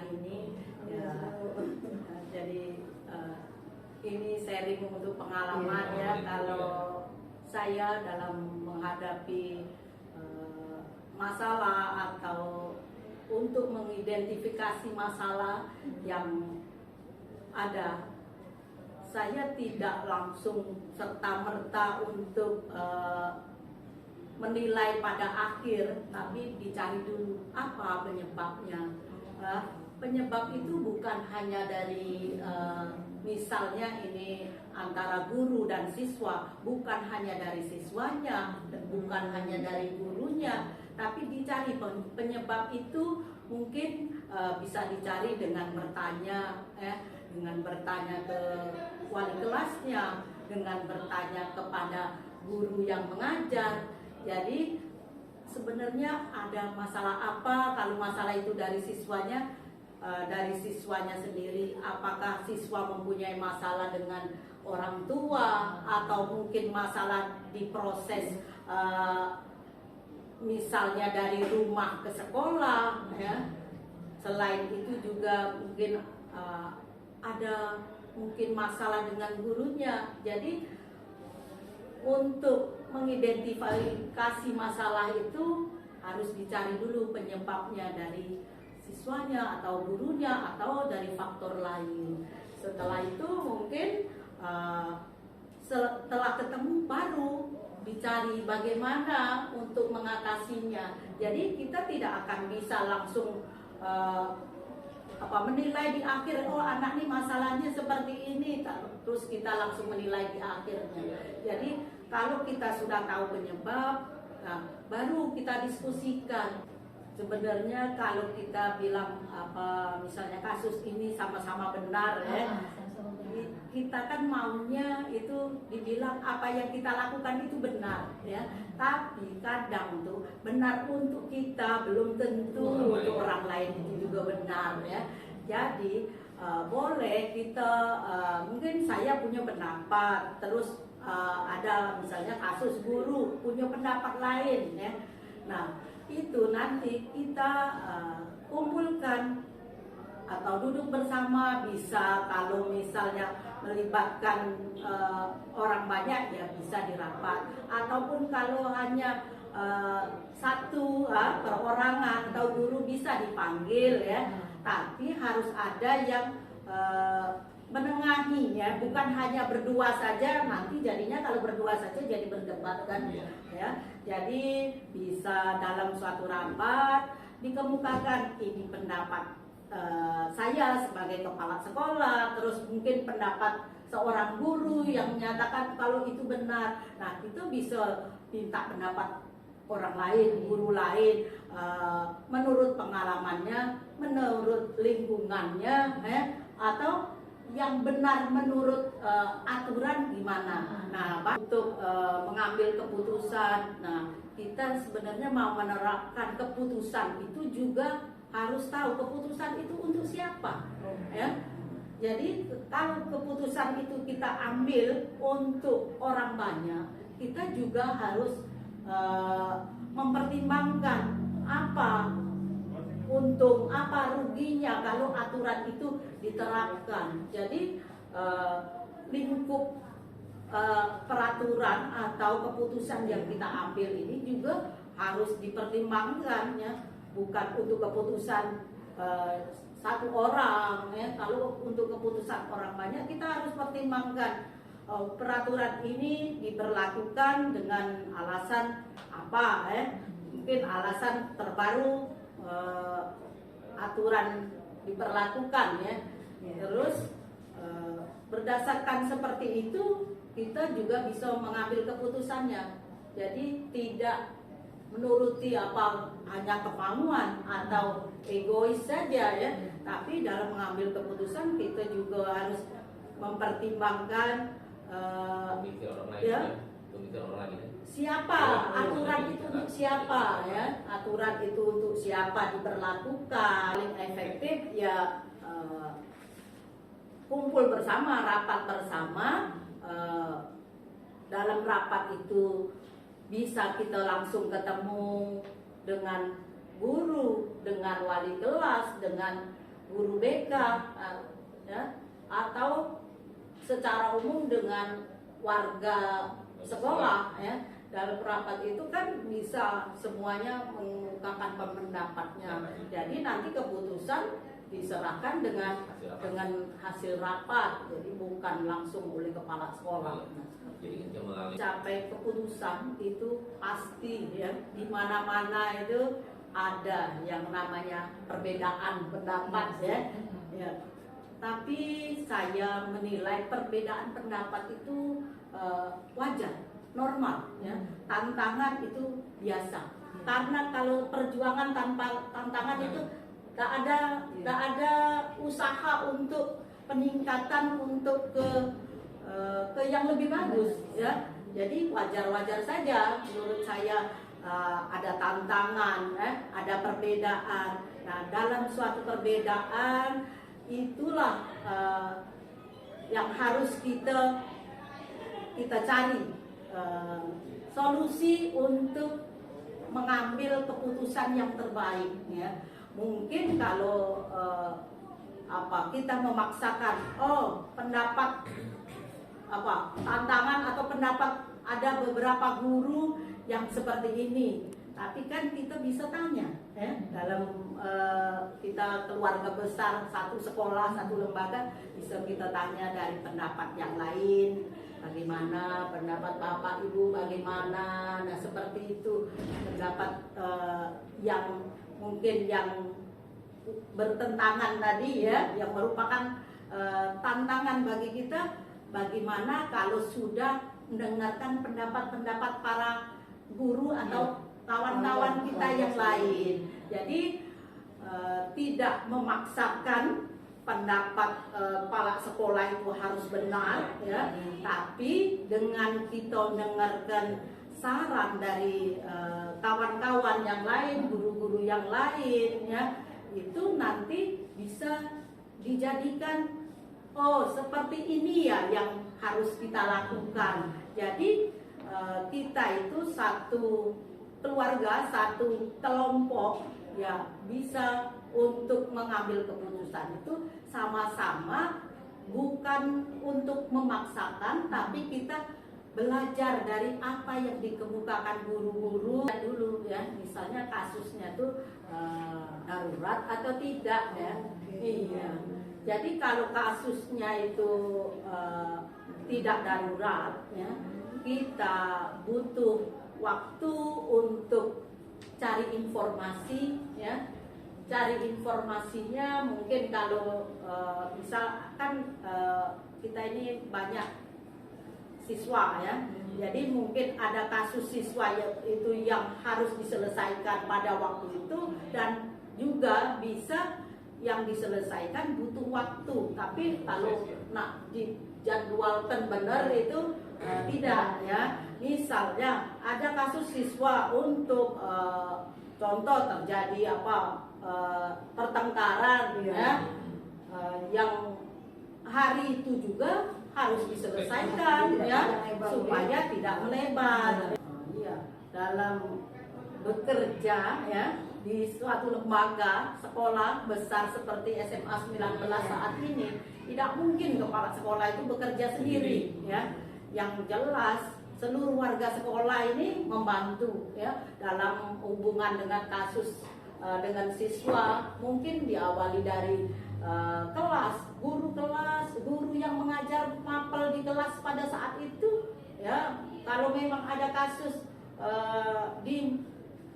hari ini. Ya, jadi ini sharing untuk pengalaman ya. Kalau saya dalam menghadapi masalah atau untuk mengidentifikasi masalah yang ada, saya tidak langsung serta-merta untuk menilai pada akhir, tapi dicari dulu apa penyebabnya. Penyebab itu bukan hanya dari misalnya ini antara guru dan siswa, bukan hanya dari siswanya, bukan hanya dari gurunya, tapi dicari penyebab itu mungkin bisa dicari dengan bertanya, dengan bertanya ke wali kelasnya, dengan bertanya kepada guru yang mengajar. Jadi sebenarnya ada masalah apa? Kalau masalah itu dari siswanya sendiri, apakah siswa mempunyai masalah dengan orang tua, atau mungkin masalah di proses misalnya dari rumah ke sekolah ya. Selain itu juga mungkin ada mungkin masalah dengan gurunya. Jadi untuk mengidentifikasi masalah itu harus dicari dulu penyebabnya dari siswanya atau gurunya atau dari faktor lain. Setelah itu mungkin setelah ketemu baru dicari bagaimana untuk mengatasinya. Jadi kita tidak akan bisa langsung menilai di akhir, oh anak ini masalahnya seperti ini, terus kita langsung menilai di akhirnya. Jadi kalau kita sudah tahu penyebab, baru kita diskusikan. Sebenarnya kalau kita bilang misalnya kasus ini sama-sama benar ya, kita kan maunya itu dibilang apa yang kita lakukan itu benar ya. Tapi kadang tuh benar untuk kita belum tentu untuk orang lain itu juga benar ya. Jadi boleh kita mungkin saya punya pendapat, terus ada misalnya kasus guru punya pendapat lain ya. Nah itu nanti kita kumpulkan atau duduk bersama, bisa kalau misalnya melibatkan orang banyak ya bisa dirapat, ataupun kalau hanya satu perorangan atau guru bisa dipanggil ya. Tapi harus ada yang menengahi ya, bukan hanya berdua saja, nanti jadinya kalau berdua saja jadi berdebat kan ya. Jadi bisa dalam suatu rapat dikemukakan ini pendapat saya sebagai kepala sekolah, terus mungkin pendapat seorang guru yang menyatakan kalau itu benar. Nah itu bisa minta pendapat orang lain, guru lain, menurut pengalamannya, menurut lingkungannya, atau yang benar menurut aturan gimana. Nah untuk mengambil keputusan, nah kita sebenarnya mau menerapkan keputusan itu juga harus tahu keputusan itu untuk siapa ya. Jadi kalau keputusan itu kita ambil untuk orang banyak, kita juga harus mempertimbangkan apa untung, apa ruginya kalau aturan itu diterapkan. Jadi lingkup peraturan atau keputusan yang kita ambil ini juga harus dipertimbangkan ya. Bukan untuk keputusan satu orang ya. Kalau untuk keputusan orang banyak kita harus pertimbangkan peraturan ini diberlakukan dengan alasan apa ya. Mungkin alasan terbaru aturan diberlakukan ya. Terus berdasarkan seperti itu kita juga bisa mengambil keputusannya. Jadi tidak menuruti apa hanya kemauan atau egois saja ya, tapi dalam mengambil keputusan kita juga harus mempertimbangkan siapa aturan itu untuk siapa ya, aturan itu untuk siapa diberlakukan. Paling efektif ya kumpul bersama, rapat bersama. Dalam rapat itu bisa kita langsung ketemu dengan guru, dengan wali kelas, dengan guru BK, ya, atau secara umum dengan warga sekolah, ya. Dalam rapat itu kan bisa semuanya mengungkapkan pendapatnya. Jadi nanti keputusan diserahkan dengan hasil rapat, jadi bukan langsung oleh kepala sekolah. Capai keputusan itu pasti, ya, di mana-mana itu ada yang namanya perbedaan pendapat, ya. Ya. Tapi saya menilai perbedaan pendapat itu wajar, normal, ya. Tantangan itu biasa. Karena kalau perjuangan tanpa tantangan itu gak ada usaha untuk peningkatan untuk ke yang lebih bagus, ya. Jadi wajar-wajar saja menurut saya ada tantangan, ada perbedaan. Nah, dalam suatu perbedaan itulah yang harus kita cari solusi untuk mengambil keputusan yang terbaik, ya. Mungkin kalau kita memaksakan, pendapat tantangan atau pendapat ada beberapa guru yang seperti ini, tapi kan kita bisa tanya, ya, dalam kita keluarga besar, satu sekolah, satu lembaga, bisa kita tanya dari pendapat yang lain, bagaimana pendapat bapak ibu, bagaimana. Nah, seperti itu pendapat yang mungkin yang bertentangan tadi, ya, yang merupakan tantangan bagi kita. Bagaimana kalau sudah mendengarkan pendapat-pendapat para guru atau kawan-kawan kita yang lain. Jadi tidak memaksakan pendapat kepala sekolah itu harus benar, ya, tapi dengan kita mendengarkan saran dari kawan-kawan yang lain, guru-guru yang lain, ya, itu nanti bisa dijadikan seperti ini ya yang harus kita lakukan. Jadi kita itu satu keluarga, satu kelompok, ya, bisa untuk mengambil keputusan itu sama-sama, bukan untuk memaksakan, tapi kita belajar dari apa yang dikemukakan guru-guru dulu, ya. Misalnya kasusnya tuh darurat atau tidak, ya. Iya. Jadi kalau kasusnya itu tidak darurat, ya, kita butuh waktu untuk cari informasi, ya. Cari informasinya mungkin kalau misalkan kita ini banyak siswa, ya. Jadi mungkin ada kasus siswa itu yang harus diselesaikan pada waktu itu, dan juga bisa yang diselesaikan butuh waktu. Tapi kalau dijadwalkan benar itu tidak, ya. Misalnya ada kasus siswa untuk contoh terjadi pertengkaran, ya, yang hari itu juga harus diselesaikan, ya, supaya tidak melebar. Iya, dalam bekerja, ya, di suatu lembaga sekolah besar seperti SMA 19 saat ini, tidak mungkin kepala sekolah itu bekerja sendiri, ya. Yang jelas seluruh warga sekolah ini membantu, ya, dalam hubungan dengan kasus dengan siswa. Mungkin diawali dari kelas, guru yang mengajar mapel di kelas pada saat itu, ya. Kalau memang ada kasus di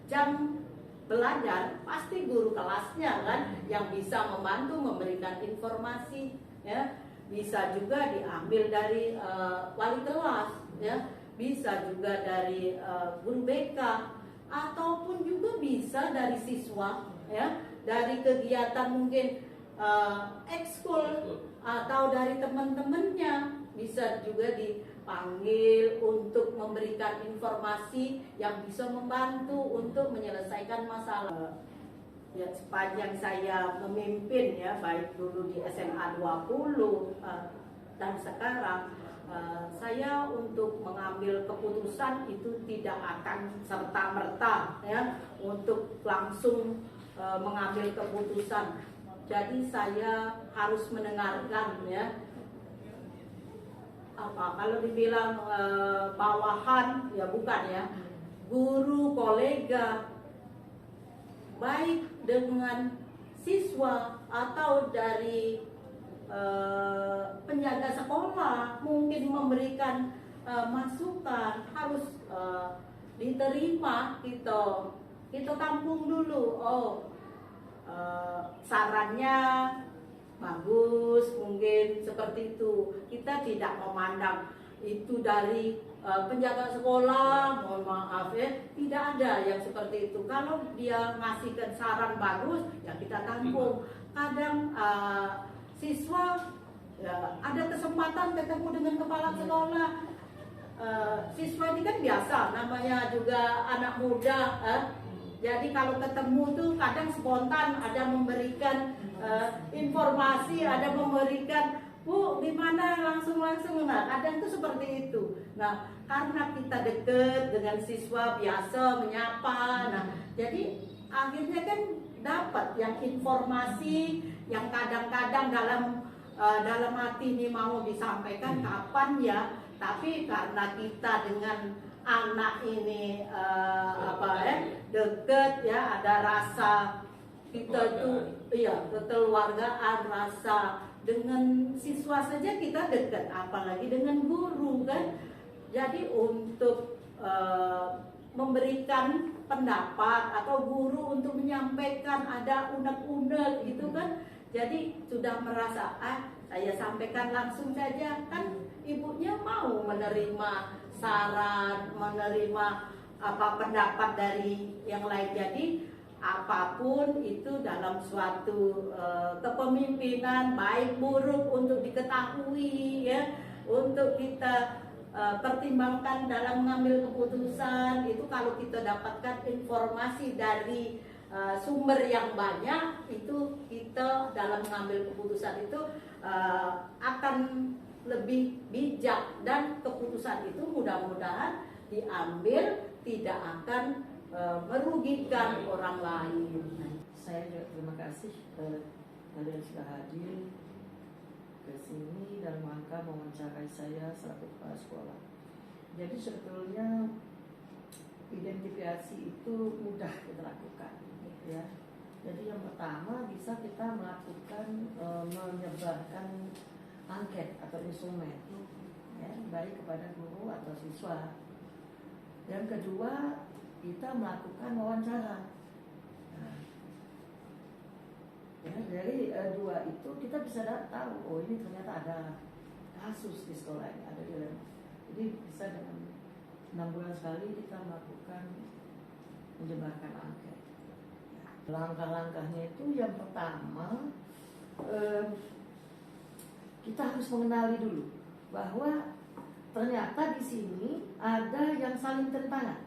jam belajar, pasti guru kelasnya kan yang bisa membantu memberikan informasi, ya. Bisa juga diambil dari wali kelas, ya. Bisa juga dari guru BK, ataupun juga bisa dari siswa, ya, dari kegiatan mungkin ekskul atau dari teman-temannya, bisa juga dipanggil untuk memberikan informasi yang bisa membantu untuk menyelesaikan masalah. Ya, sepanjang saya memimpin, ya, baik dulu di SMA 20 dan sekarang, saya untuk mengambil keputusan itu tidak akan serta-merta, ya, untuk langsung mengambil keputusan. jadi saya harus mendengarkan ya. Apa kalau dibilang bawahan ya bukan ya, guru, kolega, baik dengan siswa atau dari penjaga sekolah mungkin memberikan masukan, harus diterima. Kita tampung dulu. Sarannya bagus, mungkin seperti itu. Kita tidak memandang itu dari penjaga sekolah, mohon maaf ya, tidak ada yang seperti itu. Kalau dia ngasihkan saran bagus, ya kita tampung. Kadang siswa ya, ada kesempatan ketemu dengan kepala sekolah. Siswa ini kan biasa, namanya juga anak muda. Jadi kalau ketemu tuh kadang spontan, ada memberikan informasi, ada memberikan, Bu, gimana, langsung. Nah, kadang tuh seperti itu. Nah, karena kita deket dengan siswa biasa menyapa, nah, jadi akhirnya kan dapat yang informasi yang kadang-kadang dalam hati ini mau disampaikan kapan ya, tapi karena kita dengan anak ini deket ya, ada rasa kita tuh iya kekeluargaan, rasa dengan siswa saja kita dekat, apalagi dengan guru kan. Jadi untuk memberikan pendapat atau guru untuk menyampaikan ada unek-unek gitu kan, jadi sudah merasa saya sampaikan langsung saja kan, ibunya mau menerima saran, menerima pendapat dari yang lain. Jadi apapun itu dalam suatu kepemimpinan baik buruk untuk diketahui ya, untuk kita pertimbangkan dalam mengambil keputusan. Itu kalau kita dapatkan informasi dari sumber yang banyak, itu kita dalam mengambil keputusan itu akan lebih bijak, dan keputusan itu mudah-mudahan diambil tidak akan merugikan orang lain. Saya juga terima kasih kalian sudah hadir ke sini dalam rangka mewawancarai saya selaku kepala sekolah. Jadi sebetulnya identifikasi itu mudah kita lakukan, ya. Jadi yang pertama bisa kita melakukan menyebarkan angket atau instrumen, ya, baik kepada guru atau siswa. Yang kedua, kita melakukan wawancara. Nah, ya, dari dua itu kita bisa tahu, oh ini ternyata ada kasus di sekolah ini, ada dilema. Jadi bisa dengan 6 bulan sekali kita melakukan menyebarkan angket. Langkah-langkahnya itu yang pertama, kita harus mengenali dulu bahwa ternyata di sini ada yang saling tentangan.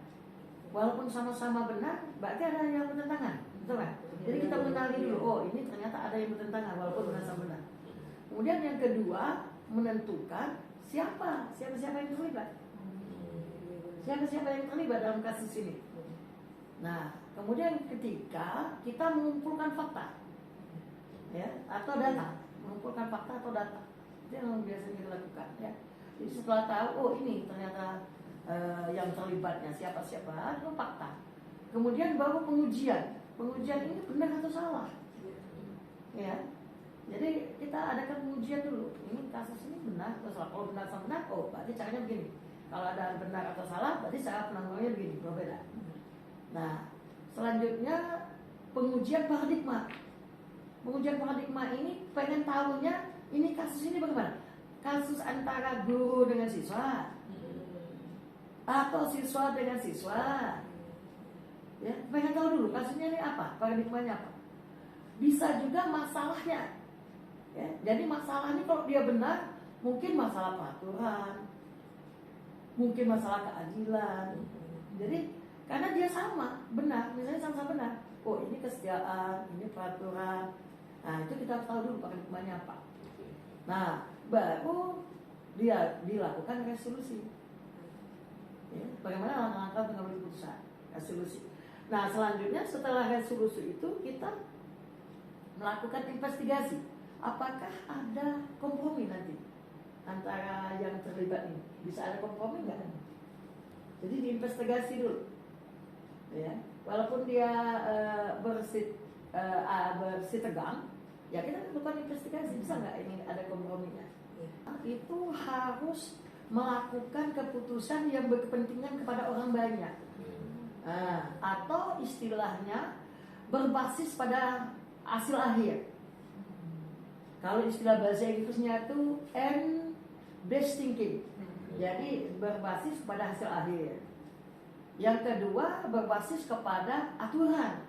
Walaupun sama-sama benar, berarti ada yang bertentangan, betul kan? Jadi kita mengenali dulu, oh ini ternyata ada yang bertentangan walaupun sama benar. Kemudian yang kedua, menentukan siapa yang terlibat, siapa yang terlibat dalam kasus ini. Nah, kemudian ketika kita mengumpulkan fakta, ya, atau data, mengumpulkan fakta atau data, itu yang biasanya kita lakukan, ya. Jadi setelah tahu, oh ini ternyata yang terlibatnya siapa itu fakta. Kemudian baru pengujian ini benar atau salah, ya. Jadi kita adakan pengujian dulu. Ini kasus ini benar atau salah. Kalau benar sama benar, oh berarti caranya begini. Kalau ada benar atau salah, berarti cara penanganannya begini, berbeda. Nah, selanjutnya pengujian paradigma. Pengujian paradigma ini pengen tahunya ini kasus ini bagaimana? Kasus antara guru dengan siswa atau siswa dengan siswa, ya, pengen tahu dulu kasusnya ini apa, paradigmanya apa. Bisa juga masalahnya, ya. Jadi masalah ini kalau dia benar, mungkin masalah peraturan, mungkin masalah keadilan. Jadi karena dia sama benar, misalnya sama-sama benar, oh ini kesetiaan, ini peraturan. Nah itu kita harus tahu dulu paradigmanya apa. Nah baru dia dilakukan resolusi. Ya, bagaimana langkah-langkah pengambil keputusan, resolusi. Nah selanjutnya setelah resolusi itu kita melakukan investigasi. Apakah ada kompromi nanti antara yang terlibat ini? Bisa ada kompromi nggak? Jadi diinvestigasi dulu, ya. Walaupun dia bersih tegang, ya kita lakukan investigasi. Bisa nggak ini ada komprominya? Itu harus melakukan keputusan yang berkepentingan kepada orang banyak, atau istilahnya berbasis pada hasil akhir. Kalau istilah bahasa Inggrisnya itu end based thinking, jadi berbasis pada hasil akhir. Yang kedua berbasis kepada aturan.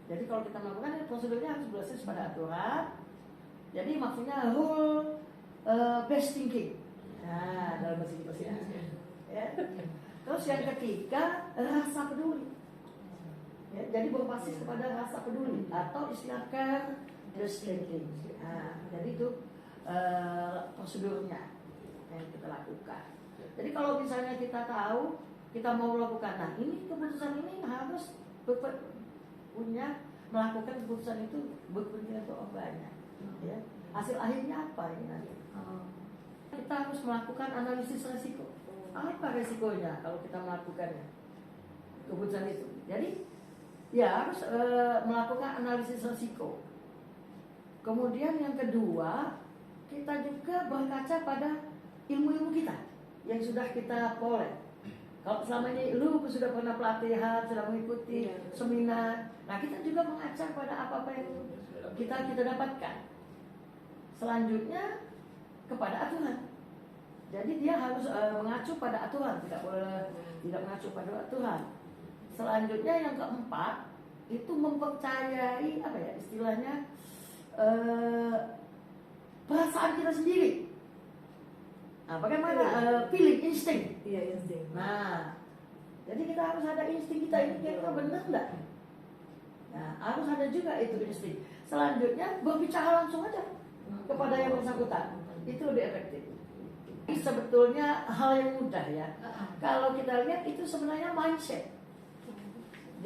Jadi kalau kita melakukan prosedurnya harus berbasis pada aturan. Jadi maksudnya rule based thinking. Nah, dalam bahasa Inggris ya. Terus yang ketiga rasa peduli. Ya, jadi berbasis kepada rasa peduli atau istilah care based thinking. Nah, jadi itu prosedurnya yang kita lakukan. Jadi kalau misalnya kita tahu kita mau melakukan, nah ini keputusan ini harus punya melakukan keputusan itu berkepentingan untuk orang banyak. Ya. Hasil akhirnya apa ini nanti? Kita harus melakukan analisis resiko. Apa resikonya kalau kita melakukannya keputusan itu? Jadi ya harus melakukan analisis resiko. Kemudian yang kedua, kita juga berkaca pada ilmu-ilmu kita yang sudah kita peroleh. Kalau selama ini lu sudah pernah pelatihan, sudah mengikuti seminar, nah kita juga mengaca pada apa-apa yang kita dapatkan. Selanjutnya kepada aturan. Jadi dia harus mengacu pada aturan, tidak boleh tidak mengacu pada aturan. Selanjutnya yang keempat itu mempercayai apa ya istilahnya perasaan kita sendiri. Nah, bagaimana feeling, insting? Iya, insting. Nah, jadi kita harus ada insting kita ini kira-kira benar enggak? Nah, harus ada juga itu insting. Selanjutnya berbicara langsung aja kepada yang bersangkutan. Itu lebih efektif. Sebetulnya hal yang mudah ya. Kalau kita lihat itu sebenarnya mindset.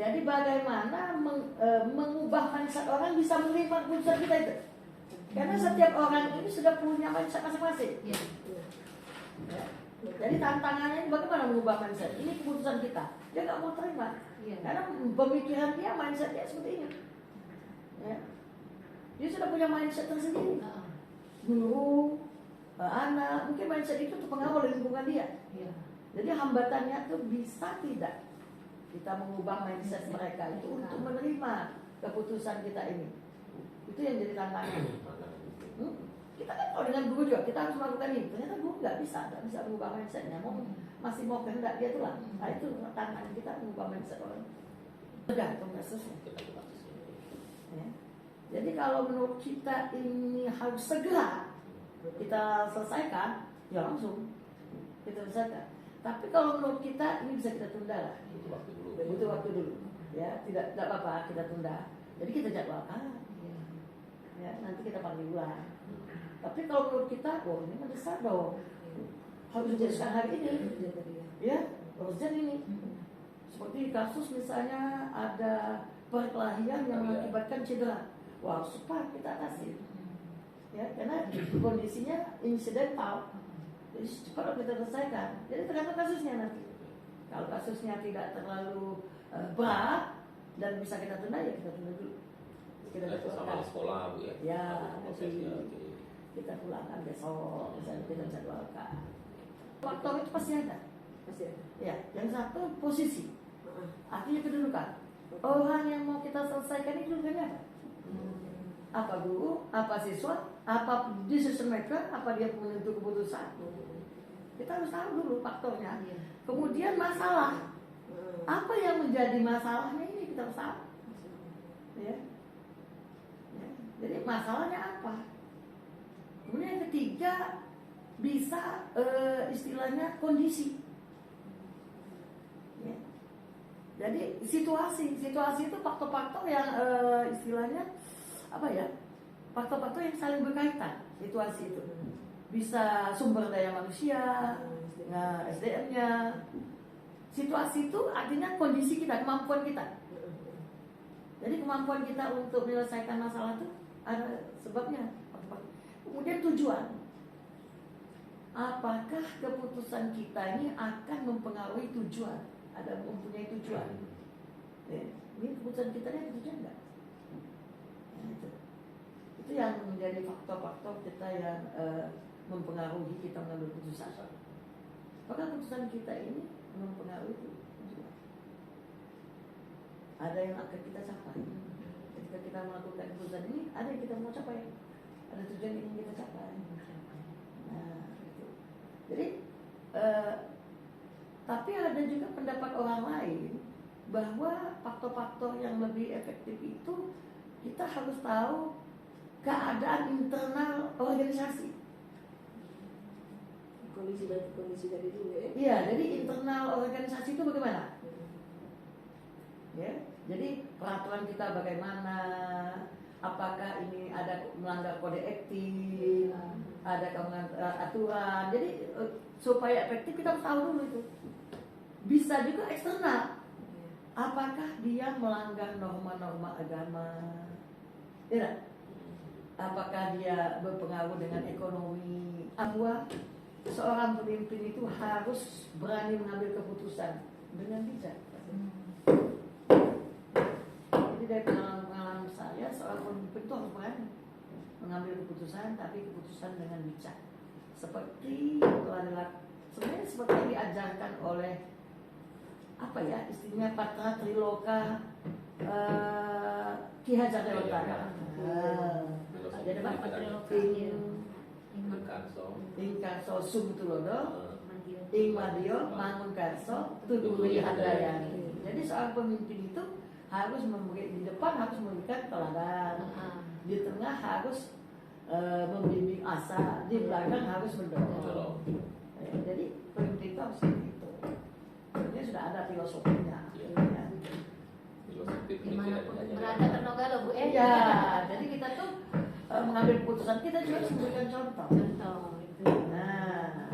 Jadi bagaimana mengubah mindset orang bisa menerima keputusan kita itu. Karena setiap orang ini sudah punya mindset masing-masing. Ya. Jadi tantangannya bagaimana mengubah mindset. Ini keputusan kita. Dia nggak mau terima. Karena pemikiran dia, mindset dia seperti ini. Ya. Dia sudah punya mindset tersendiri. Guru, anak, mungkin mindset itu terpengaruh oleh lingkungan dia. Jadi hambatannya tuh bisa tidak kita mengubah mindset mereka itu untuk menerima keputusan kita ini. Itu yang jadi tantangan. Kita kan kalau dengan guru juga kita harus melakukan ini. Ternyata guru nggak bisa mengubah mindsetnya. Masih mau kehendak dia tuh lah. Nah itu tantangan kita mengubah mindset orang. Tergantung kasusnya. Ya. Jadi kalau menurut kita ini harus segera kita selesaikan, ya langsung kita selesaikan. Tapi kalau menurut kita ini bisa kita tunda lah. Butuh waktu dulu. Ya tidak apa-apa kita tunda. Jadi kita jadwalkan. Ya nanti kita panggil ulang. Tapi kalau menurut kita, ini mendesak dong. Harus dijelaskan hari ini. Ya, urgent ini. Seperti kasus misalnya ada perkelahian yang mengakibatkan cedera. Wah, cepat kita atasi. Ya, karena kondisinya insidental. Jadi cepat kita selesaikan. Jadi tergantung kasusnya nanti. Kalau kasusnya tidak terlalu berat dan bisa kita tunda, ya kita tunda dulu. Kita sama sekolah Bu ya. Ya, prosesnya. kita pulangkan besok, misalnya kita jadwalkan. Faktor itu pasti ada. Ya, yang satu posisi, artinya kedudukan. Orang yang mau kita selesaikan itu kedudukannya apa? Apa guru, apa siswa, apa decision maker, apa dia penentu keputusan. Kita harus tahu dulu faktornya. Kemudian masalah, apa yang menjadi masalahnya ini kita harus tahu. Ya. Jadi masalahnya apa? Kemudian yang ketiga bisa istilahnya kondisi. Ya. Jadi situasi itu faktor-faktor yang istilahnya apa ya? Faktor-faktor yang saling berkaitan. Situasi itu bisa sumber daya manusia, SDM-nya. Situasi itu artinya kondisi kita, kemampuan kita. Jadi kemampuan kita untuk menyelesaikan masalah itu ada sebabnya. Kemudian tujuan. Apakah keputusan kita ini akan mempengaruhi tujuan? Ada mempunyai tujuan. Ya. Ini keputusan kita ini ada tujuan enggak? Nah, itu yang menjadi faktor-faktor kita yang mempengaruhi kita mengambil keputusan. Apakah keputusan kita ini mempengaruhi tujuan? Ada yang akan kita capai. Ketika kita melakukan keputusan ini, ada yang kita mau capai. Ada tujuan yang ingin kita capai. Nah, itu. Jadi, tapi ada juga pendapat orang lain bahwa faktor-faktor yang lebih efektif itu kita harus tahu keadaan internal organisasi. Kondisi dari dulu ya. Iya, jadi internal organisasi itu bagaimana? Ya, jadi peraturan kita bagaimana? Apakah ini ada melanggar kode etik? Ada aturan? Jadi supaya efektif kita harus tahu dulu itu. Bisa juga eksternal. Apakah dia melanggar norma-norma agama? Tidak. Apakah dia berpengaruh dengan ekonomi? Bahwa seorang pemimpin itu harus berani mengambil keputusan dengan bijak. Jadi dari pengalaman saya, seorang pemimpin itu harus berani mengambil keputusan, tapi keputusan dengan bijak. Seperti itu adalah sebenarnya seperti yang diajarkan oleh apa ya istilahnya Patra Triloka Ki Hajar Dewantara. Jadi Patra Triloka Ing Karso Sumtulodo Ing Madio Mangun Karso Tuduli Handayani. Jadi seorang pemimpin itu harus memberi, di depan harus memberikan teladan, di tengah harus membimbing asa, di belakang harus mendorong. Jadi pemimpin itu harus begitu. Ini sudah ada filosofinya. Dimanapun berada ternoga loh Bu. Iya, jadi kita tuh mengambil keputusan kita juga harus memberikan contoh. Contoh itu. Nah,